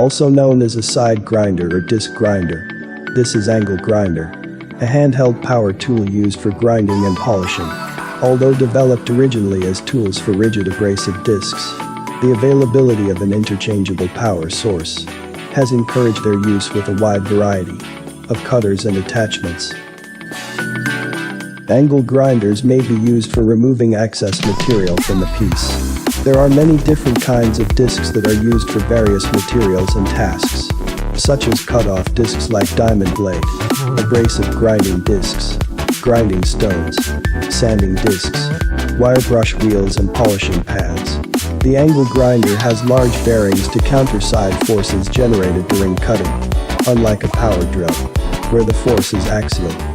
Also known as a side grinder or disc grinder. This is angle grinder, a handheld power tool used for grinding and polishing. Although developed originally as tools for rigid abrasive discs, the availability of an interchangeable power source has encouraged their use with a wide variety of cutters and attachments. Angle grinders may be used for removing excess material from the piece. There are many different kinds of discs that are used for various materials and tasks, such as cut-off discs like diamond blade, abrasive grinding discs, grinding stones, sanding discs, wire brush wheels and polishing pads. The angle grinder has large bearings to counter side forces generated during cutting, unlike a power drill, where the force is axial.